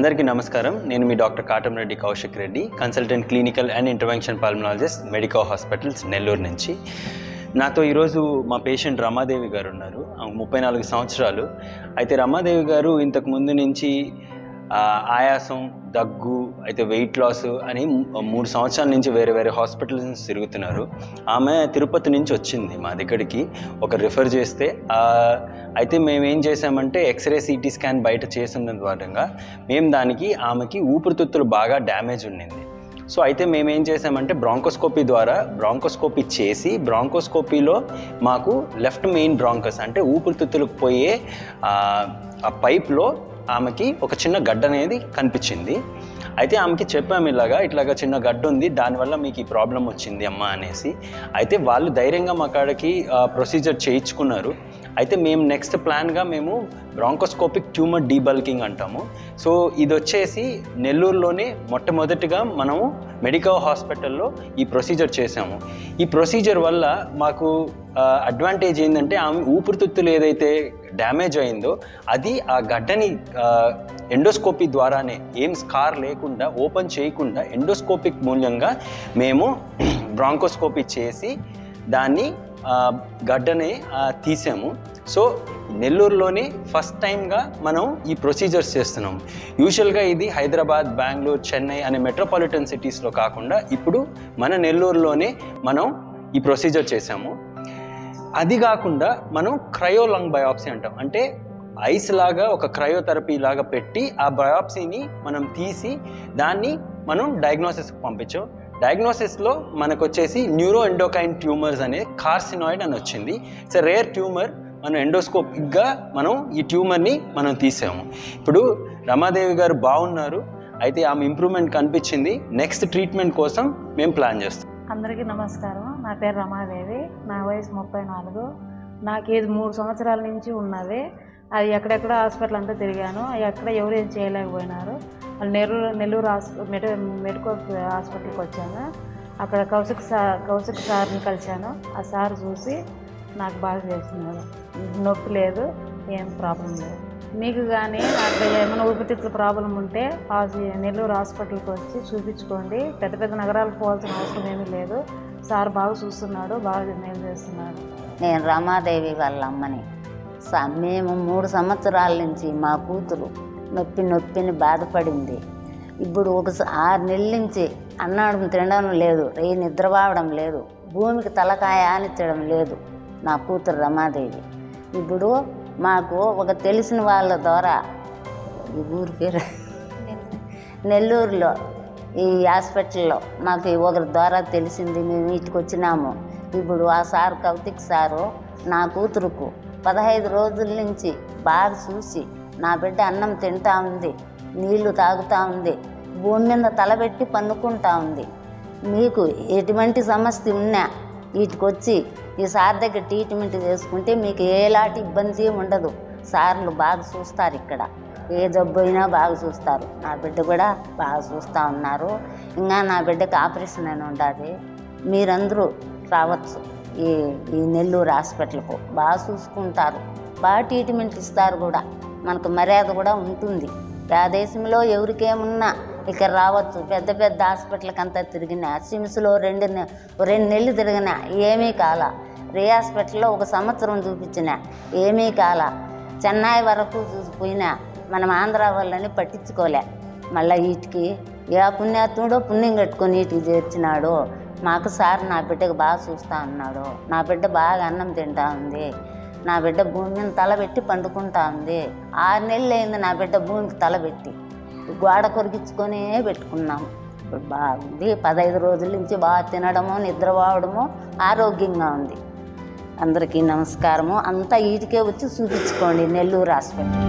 అందరికీ నమస్కారం. నేను మీ doctor Katamreddy Kaushik Reddy, consultant clinical and intervention pulmonologist, Medico hospitals, Nellore నుంచి. నాతో ఈరోజు మా పేషెంట్ రమాదేవి గారు ఉన్నారు. 34 సంవత్సరాలు. అయితే రమాదేవి గారు ఇంతకు ముందు నుంచి ఆయాసం, దగ్గు, అయితే వెయిట్ లాస్ అని 3 సంవత్సరాల నుంచి వేరే వేరే హాస్పిటల్స్ నుంచి తిరుగుతున్నారు. ఆమె తిరుపతి నుంచి వచ్చింది మా దగ్గరికి, ఒక రిఫర్ చేస్తే. అయితే మేము ఏం చేసామంటే ఎక్స్రే సిటీ స్కాన్ బయట చేసిన ద్వారంగా మేము దానికి ఆమెకి ఊపిరితిత్తులు బాగా డ్యామేజ్ ఉండింది. సో అయితే మేము ఏం చేసామంటే బ్రాంకోస్కోపీ ద్వారా బ్రాంకోస్కోపీ చేసి, బ్రాంకోస్కోపీలో మాకు లెఫ్ట్ మెయిన్ బ్రాంకస్ అంటే ఊపిరితిత్తులకు పోయే ఆ పైప్లో ఆమెకి ఒక చిన్న గడ్డ అనేది కనిపించింది. అయితే ఆమెకి చెప్పాము ఇట్లాగా చిన్న గడ్డ ఉంది, దానివల్ల మీకు ఈ ప్రాబ్లం వచ్చింది అమ్మా అనేసి. అయితే వాళ్ళు ధైర్యంగా మా కాడకి ప్రొసీజర్ చేయించుకున్నారు. అయితే మేము నెక్స్ట్ ప్లాన్గా మేము బ్రాంకోస్కోపిక్ ట్యూమర్ డీబల్కింగ్ అంటాము. సో ఇది వచ్చేసి నెల్లూరులోనే మొట్టమొదటిగా మనము మెడికో హాస్పిటల్లో ఈ ప్రొసీజర్ చేసాము. ఈ ప్రొసీజర్ వల్ల మాకు అడ్వాంటేజ్ ఏంటంటే ఆమె ఊపిరితిత్తులు ఏదైతే డ్యామేజ్ అయిందో అది ఆ గడ్డని ఎండోస్కోపీ ద్వారానే, ఏం స్కార్ లేకుండా, ఓపెన్ చేయకుండా ఎండోస్కోపిక్ మూల్యంగా మేము బ్రాంకోస్కోపీ చేసి దాన్ని గడ్డని తీసాము. సో నెల్లూరులోనే ఫస్ట్ టైంగా మనం ఈ ప్రొసీజర్స్ చేస్తున్నాం. యూజువల్గా ఇది హైదరాబాద్, బెంగళూరు, చెన్నై అనే మెట్రోపాలిటన్ సిటీస్లో కాకుండా ఇప్పుడు మన నెల్లూరులోనే మనం ఈ ప్రొసీజర్ చేసాము. అది కాకుండా మనం క్రయో లంగ్ బయాప్సీ అంటాం. అంటే ఐస్ లాగా ఒక క్రయోథెరపీ లాగా పెట్టి ఆ బయాప్సీని మనం తీసి దాన్ని మనం డయాగ్నోసిస్కి పంపించాం. డయాగ్నోసిస్లో మనకు వచ్చేసి న్యూరో ఎండోకైన్ ట్యూమర్స్ అనే కార్సినాయిడ్ అని వచ్చింది. It's a rare tumour. మనం ఎండోస్కోపిక్గా మనం ఈ ట్యూమర్ని మనం తీసాము. ఇప్పుడు రమాదేవి గారు బాగున్నారు. అయితే ఆమె ఇంప్రూవ్మెంట్ కనిపించింది. నెక్స్ట్ ట్రీట్మెంట్ కోసం మేము ప్లాన్ చేస్తాం. అందరికీ నమస్కారం. నా పేరు రమాదేవి. నా వయసు 34. నాకు ఇది 3 సంవత్సరాల నుంచి ఉన్నది. అది ఎక్కడెక్కడ హాస్పిటల్ అంతా తిరిగాను, ఎక్కడ ఎవరు ఏం చేయలేకపోయినారు. నెల్లూరు మెడికో హాస్పిటల్కి వచ్చాను. అక్కడ కౌశిక్ సార్ని కలిశాను. ఆ సార్ చూసి నాకు బాగా చేస్తున్నారు. నొప్పి లేదు, ఏం ప్రాబ్లం లేదు. మీకు కానీ అక్కడ ఏమైనా ఊపిరితిత్తుల ప్రాబ్లం ఉంటే నెల్లూరు హాస్పిటల్కి వచ్చి చూపించుకోండి. పెద్ద పెద్ద నగరాలకు పోవాల్సిన అవసరం ఏమీ లేదు. సార్ బాగా చూస్తున్నాడు, బాగా మేలు చేస్తున్నాడు. నేను రమాదేవి వాళ్ళ అమ్మని. మేము 3 సంవత్సరాల నుంచి మా కూతురు నొప్పిని బాధపడింది. ఇప్పుడు 6 నెలల నుంచి అన్నం తినడం లేదు, నిద్రపోవడం లేదు, భూమికి తలకాయ ఆనిచ్చడం లేదు నా కూతురు రమాదేవి. ఇప్పుడు మాకు ఒక తెలిసిన వాళ్ళ ద్వారా, ఈ ఊరి పేరు నెల్లూరులో ఈ హాస్పిటల్లో మాకు ఒకరి ద్వారా తెలిసింది. మేము ఇంటికి వచ్చినాము. ఇప్పుడు ఆ సార్ కౌతిక్ సారు నా కూతురుకు 15 రోజుల నుంచి బాగా చూసి, నా బిడ్డ అన్నం తింటా ఉంది, నీళ్లు తాగుతూ ఉంది, భూమి మీద తలబెట్టి పన్నుకుంటా ఉంది. మీకు ఎటువంటి సమస్య ఉన్నా వీటికొచ్చి ఈ సార్ దగ్గర ట్రీట్మెంట్ చేసుకుంటే మీకు ఎలాంటి ఇబ్బంది ఉండదు. సార్లు బాగా చూస్తారు. ఇక్కడ ఏ జబ్బు అయినా బాగా చూస్తారు. నా బిడ్డ కూడా బాగా చూస్తూ ఉన్నారు. ఇంకా నా బిడ్డకి ఆపరేషన్ అని ఉంటుంది. మీరందరూ రావచ్చు ఈ నెల్లూరు హాస్పిటల్కు. బాగా చూసుకుంటారు, బాగా ట్రీట్మెంట్ ఇస్తారు కూడా. మనకు మర్యాద కూడా ఉంటుంది. ఆ దేశంలో ఎవరికేమున్నా ఇక్కడ రావచ్చు. పెద్ద పెద్ద హాస్పిటల్కి అంతా తిరిగినా, సిమ్స్లో 2 నెలలు తిరిగినా ఏమీ కాల. రే హాస్పిటల్లో 1 సంవత్సరం చూపించిన ఏమీ కాల. చెన్నై వరకు చూసిపోయినా మనం ఆంధ్ర వాళ్ళని పట్టించుకోలే. మళ్ళీ వీటికి ఏ పుణ్యాత్ముడో పుణ్యం కట్టుకొని వీటికి చేర్చినాడు. మాకు సార్ నా బిడ్డకు బాగా చూస్తూ ఉన్నాడు. నా బిడ్డ బాగా అన్నం తింటా ఉంది. నా బిడ్డ భూమి మీద తలబెట్టి పండుకుంటా ఉంది. 6 నెలలు అయింది నా బిడ్డ భూమికి తలబెట్టి. గోడ కొరిగించుకొనే పెట్టుకున్నాము. ఇప్పుడు బాగుంది. 15 రోజుల నుంచి బాగా తినడము, నిద్రపోవడము, ఆరోగ్యంగా ఉంది. అందరికీ నమస్కారము. అంతా వీటికే వచ్చి చూపించుకోండి నెల్లూరు హాస్పిటల్.